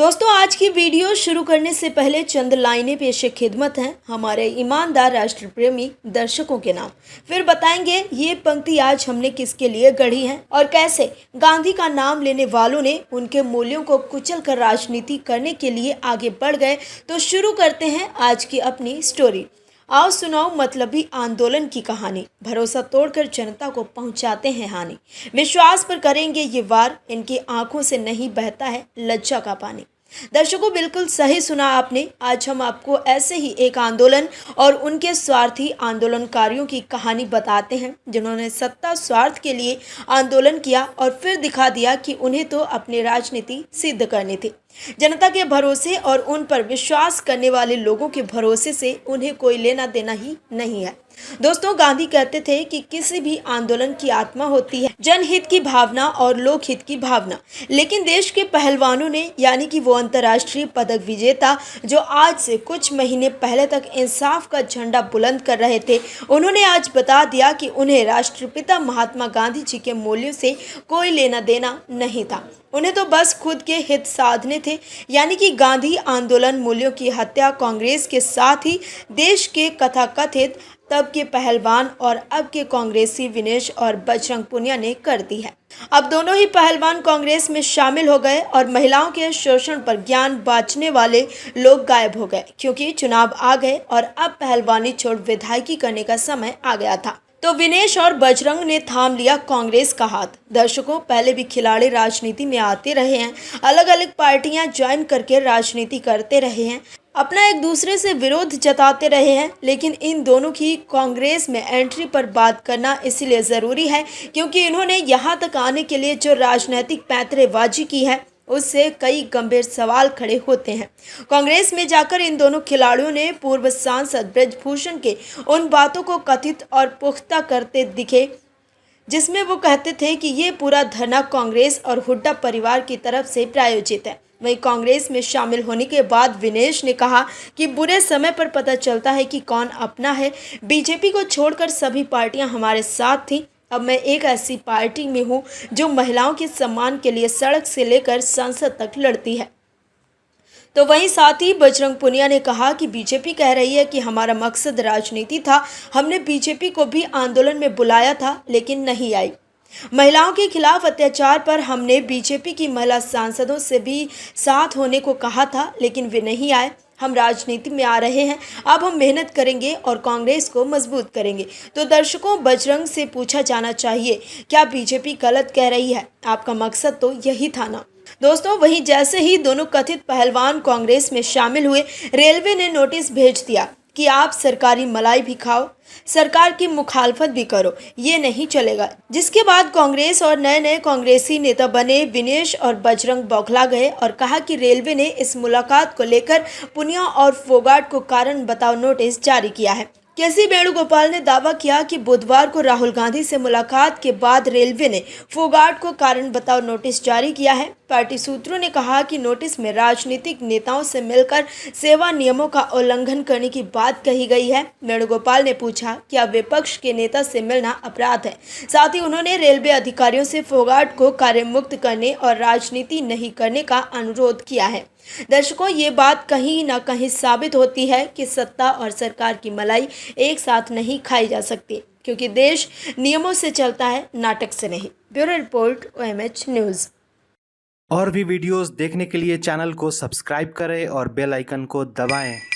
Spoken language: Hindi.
दोस्तों आज की वीडियो शुरू करने से पहले चंद लाइनें पेश खिदमत हैं हमारे ईमानदार राष्ट्र प्रेमी दर्शकों के नाम। फिर बताएंगे ये पंक्ति आज हमने किसके लिए गढ़ी है और कैसे गांधी का नाम लेने वालों ने उनके मूल्यों को कुचल कर राजनीति करने के लिए आगे बढ़ गए। तो शुरू करते हैं आज की अपनी स्टोरी। आओ सुनाओ मतलबी आंदोलन की कहानी। भरोसा तोड़कर जनता को पहुंचाते हैं हानि। विश्वास पर करेंगे ये वार, इनकी आंखों से नहीं बहता है लज्जा का पानी। दर्शकों बिल्कुल सही सुना आपने। आज हम आपको ऐसे ही एक आंदोलन और उनके स्वार्थी आंदोलनकारियों की कहानी बताते हैं जिन्होंने सत्ता स्वार्थ के लिए आंदोलन किया और फिर दिखा दिया कि उन्हें तो अपनी राजनीति सिद्ध करनी थी। जनता के भरोसे और उन पर विश्वास करने वाले लोगों के भरोसे से उन्हें कोई लेना देना ही नहीं है। दोस्तों गांधी कहते थे कि किसी भी आंदोलन की आत्मा होती है जनहित की भावना और लोकहित की भावना। लेकिन देश के पहलवानों ने यानी कि वो अंतर्राष्ट्रीय पदक विजेता जो आज से कुछ महीने पहले तक इंसाफ का झंडा बुलंद कर रहे थे, उन्होंने आज बता दिया कि उन्हें राष्ट्रपिता महात्मा गांधी जी के मूल्यों से कोई लेना देना नहीं था। उन्हें तो बस खुद के हित साधने थे। यानी कि गांधी आंदोलन मूल्यों की हत्या कांग्रेस के साथ ही देश के कथाकथित तब के पहलवान और अब के कांग्रेसी विनेश और बजरंग पुनिया ने कर दी है। अब दोनों ही पहलवान कांग्रेस में शामिल हो गए और महिलाओं के शोषण पर ज्ञान बांटने वाले लोग गायब हो गए क्योंकि चुनाव आ गए और अब पहलवानी छोड़ विधायकी करने का समय आ गया था। तो विनेश और बजरंग ने थाम लिया कांग्रेस का हाथ। दर्शकों पहले भी खिलाड़ी राजनीति में आते रहे हैं, अलग अलग पार्टियां ज्वाइन करके राजनीति करते रहे हैं, अपना एक दूसरे से विरोध जताते रहे हैं। लेकिन इन दोनों की कांग्रेस में एंट्री पर बात करना इसलिए ज़रूरी है क्योंकि इन्होंने यहाँ तक आने के लिए जो राजनीतिक पैंतरेबाजी की है उससे कई गंभीर सवाल खड़े होते हैं। कांग्रेस में जाकर इन दोनों खिलाड़ियों ने पूर्व सांसद ब्रजभूषण के उन बातों को कथित और पुख्ता करते दिखे जिसमें वो कहते थे कि ये पूरा धरना कांग्रेस और हुड्डा परिवार की तरफ से प्रायोजित है। वहीं कांग्रेस में शामिल होने के बाद विनेश ने कहा कि बुरे समय पर पता चलता है कि कौन अपना है। बीजेपी को छोड़कर सभी पार्टियां हमारे साथ थीं। अब मैं एक ऐसी पार्टी में हूं जो महिलाओं के सम्मान के लिए सड़क से लेकर संसद तक लड़ती है। तो वहीं साथ ही बजरंग पुनिया ने कहा कि बीजेपी कह रही है कि हमारा मकसद राजनीति था। हमने बीजेपी को भी आंदोलन में बुलाया था लेकिन नहीं आई। महिलाओं के खिलाफ अत्याचार पर हमने बीजेपी की महिला सांसदों से भी साथ होने को कहा था लेकिन वे नहीं आए। हम राजनीति में आ रहे हैं, अब हम मेहनत करेंगे और कांग्रेस को मजबूत करेंगे। तो दर्शकों बजरंग से पूछा जाना चाहिए क्या बीजेपी गलत कह रही है? आपका मकसद तो यही था ना। दोस्तों वहीं जैसे ही दोनों कथित पहलवान कांग्रेस में शामिल हुए, रेलवे ने नोटिस भेज दिया कि आप सरकारी मलाई भी खाओ, सरकार की मुखालफत भी करो, ये नहीं चलेगा। जिसके बाद कांग्रेस और नए नए कांग्रेसी नेता बने विनेश और बजरंग बौखला गए और कहा कि रेलवे ने इस मुलाकात को लेकर पुनिया और फोगाट को कारण बताओ नोटिस जारी किया है। केसी वेणुगोपाल ने दावा किया कि बुधवार को राहुल गांधी से मुलाकात के बाद रेलवे ने फोगाट को कारण बताओ नोटिस जारी किया है। पार्टी सूत्रों ने कहा कि नोटिस में राजनीतिक नेताओं से मिलकर सेवा नियमों का उल्लंघन करने की बात कही गई है। वेणुगोपाल ने पूछा क्या विपक्ष के नेता से मिलना अपराध है। साथ ही उन्होंने रेलवे अधिकारियों से फोगाट को कार्यमुक्त करने और राजनीति नहीं करने का अनुरोध किया है। दर्शकों ये बात कहीं ना कहीं साबित होती है कि सत्ता और सरकार की मलाई एक साथ नहीं खाई जा सकती क्योंकि देश नियमों से चलता है, नाटक से नहीं। Bureau report OMH news. और भी वीडियोस देखने के लिए चैनल को सब्सक्राइब करें और बेल आइकन को दबाएं।